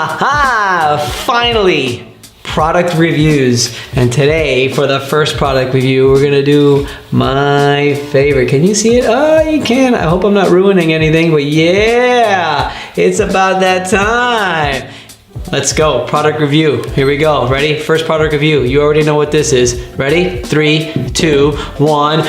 Haha! Finally! Product reviews. And today, for the first product review, we're gonna do my favorite. Can you see it? Oh, you can. I hope I'm not ruining anything, but yeah! It's about that time. Let's go. Product review. Here we go. Ready? First product review. You already know what this is. Ready? 3, 2, 1.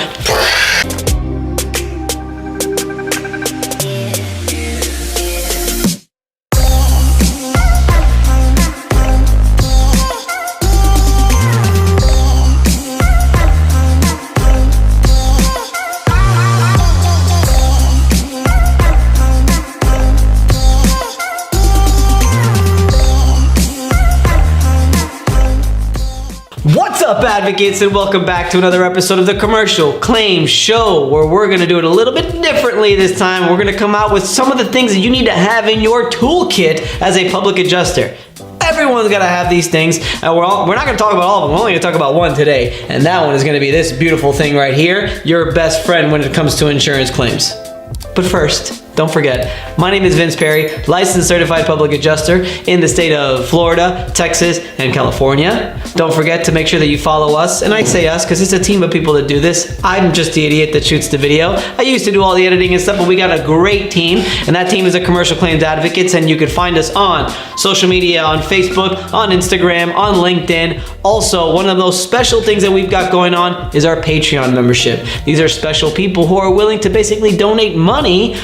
What's up, advocates, and welcome back to another episode of the Commercial Claims Show, where we're going to do it a little bit differently this time. We're going to come out with some of the things that you need to have in your toolkit as a public adjuster. Everyone's got to have these things, and we're not going to talk about all of them. We're only going to talk about one today, and that one is going to be this beautiful thing right here, your best friend when it comes to insurance claims. But first, don't forget, my name is Vince Perry, licensed certified public adjuster in the state of Florida, Texas, and California. Don't forget to make sure that you follow us, and I say us because it's a team of people that do this. I'm just the idiot that shoots the video. I used to do all the editing and stuff, but we got a great team, and that team is the Commercial Claims Advocates, and you can find us on social media, on Facebook, on Instagram, on LinkedIn. Also, one of those special things that we've got going on is our Patreon membership. These are special people who are willing to basically donate money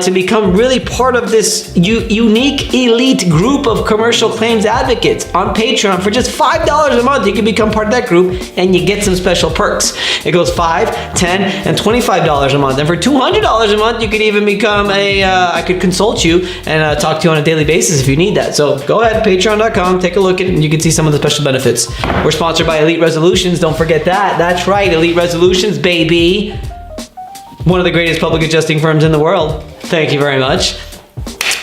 to become really part of this unique elite group of commercial claims advocates on Patreon. For just $5 a month, you can become part of that group and you get some special perks. It goes $5, $10, and $25 a month. And for $200 a month, you could even become I could consult you and talk to you on a daily basis if you need that. So go ahead, patreon.com, take a look and you can see some of the special benefits. We're sponsored by Elite Resolutions. Don't forget that. That's right, Elite Resolutions, baby. One of the greatest public adjusting firms in the world. Thank you very much.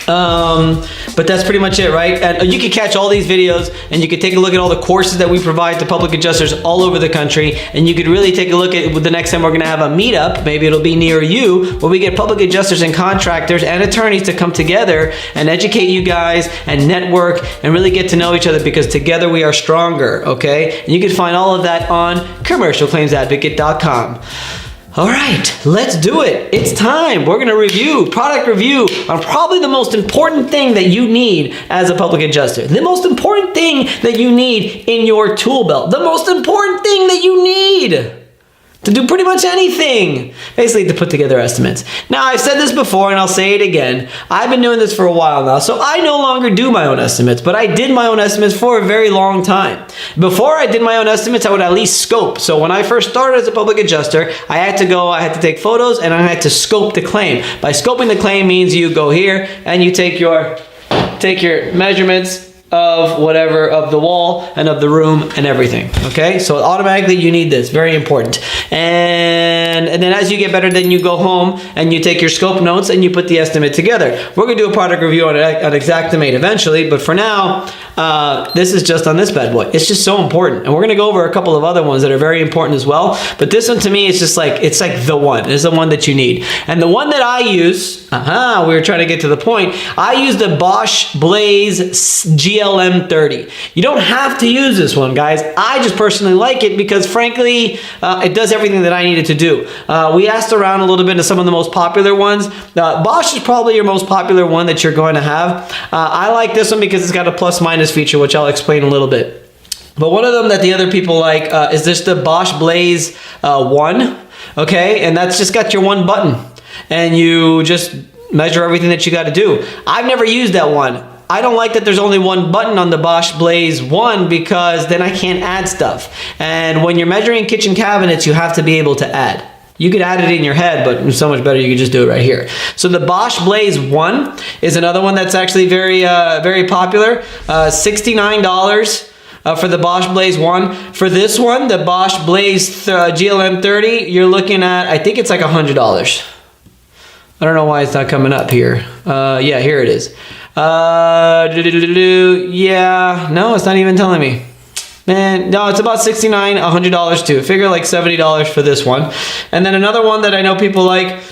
But that's pretty much it, right? And you can catch all these videos and you can take a look at all the courses that we provide to public adjusters all over the country. And you could really take a look at the next time we're gonna have a meetup, maybe it'll be near you, where we get public adjusters and contractors and attorneys to come together and educate you guys and network and really get to know each other, because together we are stronger, okay? And you can find all of that on commercialclaimsadvocate.com. All right, let's do it. It's time. We're gonna product review on probably the most important thing that you need as a public adjuster. The most important thing that you need in your tool belt. The most important thing that you need to do pretty much anything. Basically, to put together estimates. Now, I've said this before and I'll say it again. I've been doing this for a while now, so I no longer do my own estimates, but I did my own estimates for a very long time. Before I did my own estimates, I would at least scope. So when I first started as a public adjuster, I had to take photos and I had to scope the claim. By scoping the claim means you go here and you take your measurements of whatever, of the wall and of the room and everything, okay? So automatically you need this, very important. And then as you get better, then you go home and you take your scope notes and you put the estimate together. We're gonna do a product review on Xactimate eventually, but for now, this is just on this bad boy. It's just so important. And we're gonna go over a couple of other ones that are very important as well, but this one to me is just like, it's like the one. It's the one that you need. And the one that I use, we were trying to get to the point, I use the Bosch Blaze GLM165-40. You don't have to use this one, guys. I just personally like it because, frankly, it does everything that I needed to do. We asked around a little bit of some of the most popular ones. Bosch is probably your most popular one that you're going to have. I like this one because it's got a plus-minus feature, which I'll explain a little bit. But one of them that the other people like is this the Bosch Blaze 1, okay? And that's just got your one button. And you just measure everything that you got to do. I've never used that one. I don't like that there's only one button on the Bosch Blaze 1 because then I can't add stuff. And when you're measuring kitchen cabinets, you have to be able to add. You could add it in your head, but it's so much better you can just do it right here. So the Bosch Blaze 1 is another one that's actually very, very popular. $69 for the Bosch Blaze 1. For this one, the Bosch Blaze GLM30, you're looking at, I think it's like $100. I don't know why it's not coming up here. Yeah, here it is. Yeah, no, it's not even telling me. Man, no, it's about $69, $100 too. Figure like $70 for this one. And then another one that I know people like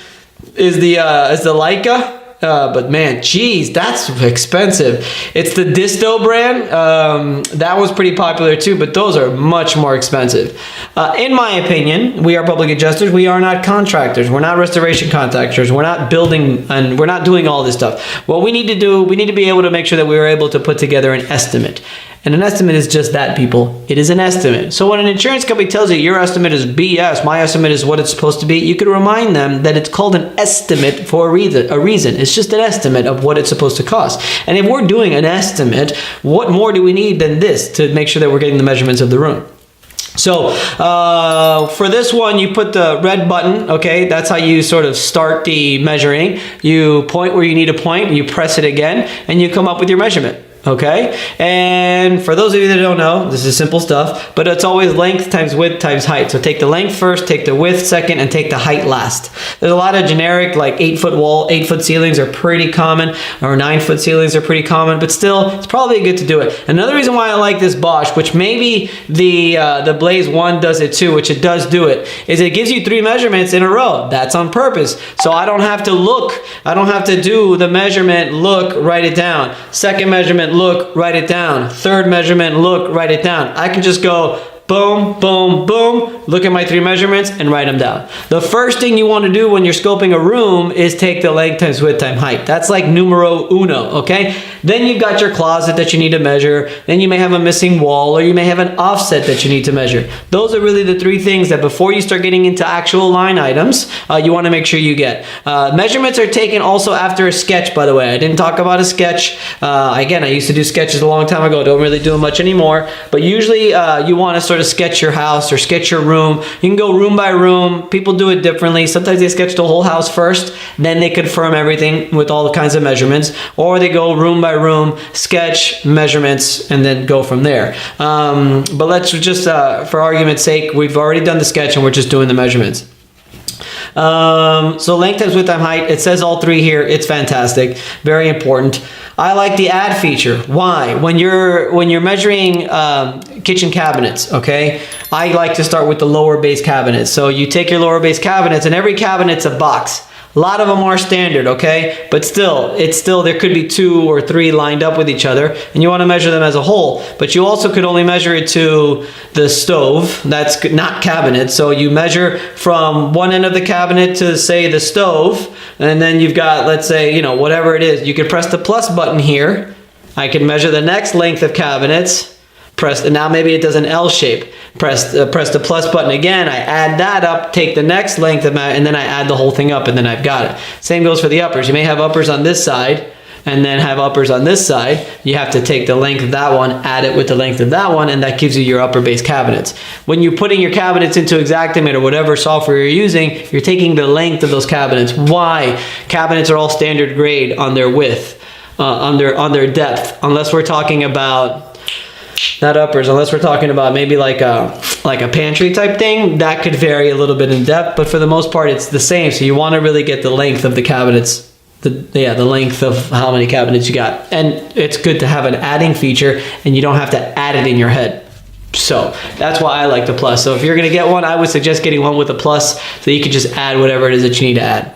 is the Leica. but man, geez, that's expensive. It's the Disto brand. That was pretty popular too, but those are much more expensive. In my opinion, we are public adjusters. We are not contractors. We're not restoration contractors. We're not building, and we're not doing all this stuff. What we need to do, we need to be able to make sure that we are able to put together an estimate. And an estimate is just that, people. It is an estimate. So when an insurance company tells you your estimate is BS, my estimate is what it's supposed to be, you could remind them that it's called an estimate for a reason. It's just an estimate of what it's supposed to cost. And if we're doing an estimate, what more do we need than this to make sure that we're getting the measurements of the room? So for this one, you put the red button, okay? That's how you sort of start the measuring. You point where you need to point, you press it again, and you come up with your measurement. Okay, and for those of you that don't know, this is simple stuff, but it's always length times width times height. So take the length first, take the width second, and take the height last. There's a lot of generic, like 8-foot ceilings are pretty common, or 9-foot ceilings are pretty common, but still, it's probably good to do it. Another reason why I like this Bosch, which maybe the Blaze 1 does it too, which it does do it, is it gives you 3 measurements in a row. That's on purpose. So I don't have to look, I don't have to do the measurement, look, write it down. Second measurement, look, write it down. Third measurement, look, write it down. I can just go boom, boom, boom, look at my 3 measurements and write them down. The first thing you want to do when you're scoping a room is take the length times width times height. That's like numero uno, okay? Then you've got your closet that you need to measure. Then you may have a missing wall, or you may have an offset that you need to measure. Those are really the 3 things that before you start getting into actual line items, you want to make sure you get. Measurements are taken also after a sketch, by the way. I didn't talk about a sketch. Again, I used to do sketches a long time ago. Don't really do them much anymore. But usually you want to sort of sketch your house or sketch your room. You can go room by room. People do it differently. Sometimes they sketch the whole house first, then they confirm everything with all the kinds of measurements, or they go room by room, sketch, measurements, and then go from there. But let's just, for argument's sake, we've already done the sketch and we're just doing the measurements. So length times width times height, it says all 3 here. It's fantastic, very important. I like the add feature. Why? When you're measuring kitchen cabinets, okay, I like to start with the lower base cabinets. So you take your lower base cabinets, and every cabinet's a box. A lot of them are standard, okay? But still, there could be 2 or 3 lined up with each other, and you want to measure them as a whole. But you also could only measure it to the stove. That's not cabinet. So you measure from one end of the cabinet to, say, the stove, and then you've got, let's say, you know, whatever it is. You could press the plus button here. I can measure the next length of cabinets. And now maybe it does an L shape. Press the plus button again. I add that up, take the next length of and then I add the whole thing up, and then I've got it. Same goes for the uppers. You may have uppers on this side and then have uppers on this side. You have to take the length of that one, add it with the length of that one, and that gives you your upper base cabinets. When you're putting your cabinets into Xactimate or whatever software you're using, you're taking the length of those cabinets. Why? Cabinets are all standard grade on their width, on their depth, unless we're talking about not uppers, unless we're talking about maybe like a pantry type thing. That could vary a little bit in depth, but for the most part it's the same. So you want to really get the length of the cabinets, the length of how many cabinets you got. And it's good to have an adding feature, and you don't have to add it in your head. So that's why I like the plus. So if you're gonna get one, I would suggest getting one with a plus, so you can just add whatever it is that you need to add.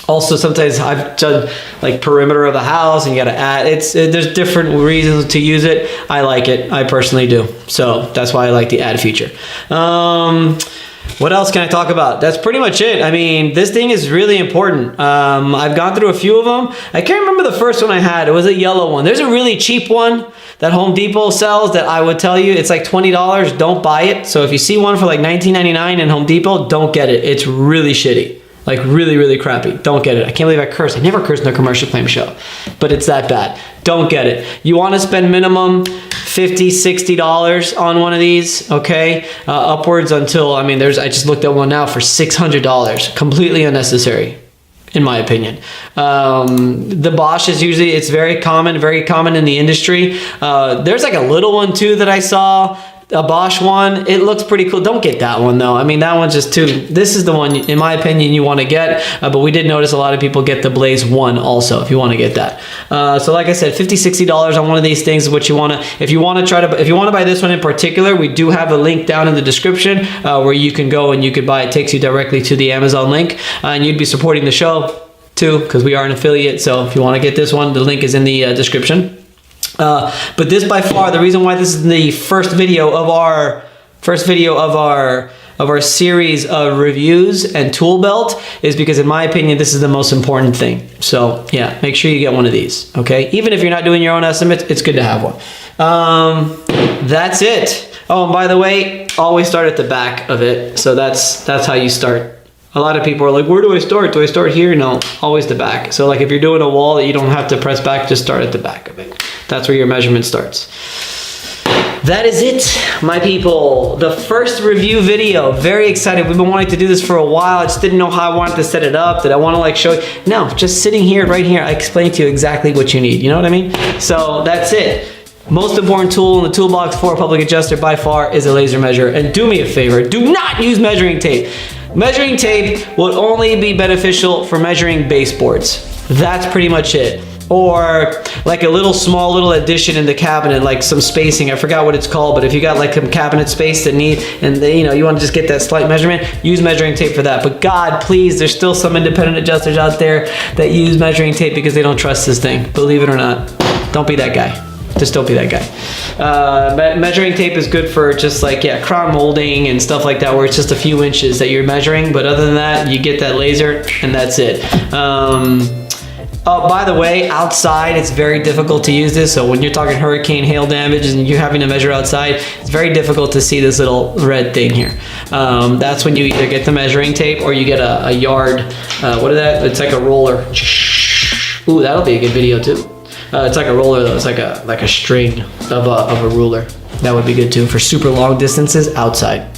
Also, sometimes I've done like perimeter of the house, and you got to add. There's different reasons to use it. I like it. I personally do. So that's why I like the add feature. What else can I talk about? That's pretty much it. I mean, this thing is really important. I've gone through a few of them. I can't remember the first one I had. It was a yellow one. There's a really cheap one that Home Depot sells that I would tell you it's like $20. Don't buy it. So if you see one for like $19.99 in Home Depot, don't get it. It's really shitty. Like really, really crappy. Don't get it. I can't believe I cursed. I never cursed in a commercial claim show, but it's that bad. Don't get it. You want to spend minimum $50, $60 on one of these, okay? Upwards until, I mean, I just looked at one now for $600. Completely unnecessary, in my opinion. The Bosch is usually, it's very common in the industry. There's like a little one too that I saw. A Bosch one, it looks pretty cool. Don't get that one though. I mean, that one's just too, this is the one, in my opinion, you want to get, but we did notice a lot of people get the Blaze 1 also, if you want to get that. So like I said, $50, $60 on one of these things is what you want to, if you want to buy this one in particular, we do have a link down in the description where you can go and you could buy, it takes you directly to the Amazon link, and you'd be supporting the show. 2 because we are an affiliate. So if you want to get this one, the link is in the description. But this by far, the reason why this is the first video of our series of reviews and tool belt is because in my opinion this is the most important thing. So yeah, make sure you get one of these, okay? Even if you're not doing your own estimates, it's good to have one. That's it. Oh, and by the way, always start at the back of it. So that's how you start. A lot of people are like, where do I start? Do I start here? No, always the back. So like if you're doing a wall that you don't have to press back, just start at the back of it. That's where your measurement starts. That is it, my people. The first review video. Very excited. We've been wanting to do this for a while. I just didn't know how I wanted to set it up. Did I want to like show you? No, just sitting here, right here, I explained to you exactly what you need. You know what I mean? So that's it. Most important tool in the toolbox for a public adjuster by far is a laser measure. And do me a favor, do not use measuring tape. Measuring tape will only be beneficial for measuring baseboards. That's pretty much it. Or like a small little addition in the cabinet, like some spacing. I forgot what it's called, but if you got like some cabinet space that you want to just get that slight measurement, use measuring tape for that. But God, please, there's still some independent adjusters out there that use measuring tape because they don't trust this thing. Believe it or not, don't be that guy. Just don't be that guy. Measuring tape is good for just like, yeah, crown molding and stuff like that, where it's just a few inches that you're measuring. But other than that, you get that laser and that's it. Oh, by the way, outside, it's very difficult to use this. So when you're talking hurricane, hail damage, and you're having to measure outside, it's very difficult to see this little red thing here. That's when you either get the measuring tape or you get a yard. What is that? It's like a roller. Ooh, that'll be a good video too. It's like a roller though. It's like a string of a ruler. That would be good too for super long distances outside.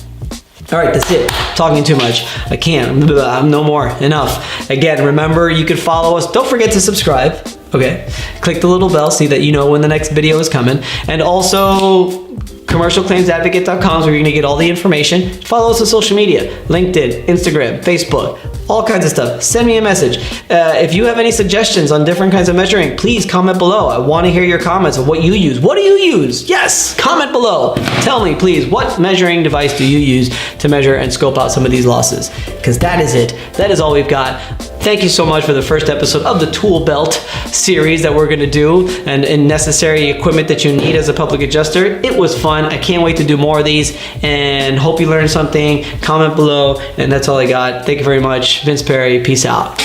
All right, that's it. Talking too much. I can't. I'm no more. Enough. Again, remember you can follow us. Don't forget to subscribe. Okay. Click the little bell so that you know when the next video is coming. And also commercialclaimsadvocate.com is where you're gonna get all the information. Follow us on social media, LinkedIn, Instagram, Facebook, all kinds of stuff. Send me a message. If you have any suggestions on different kinds of measuring, please comment below. I want to hear your comments of what you use. What do you use? Yes, comment below. Tell me, please, what measuring device do you use to measure and scope out some of these losses? Because that is it. That is all we've got. Thank you so much for the first episode of the tool belt series that we're gonna do and necessary equipment that you need as a public adjuster. It was fun. I can't wait to do more of these and hope you learned something. Comment below, and that's all I got. Thank you very much. Vince Perry, peace out.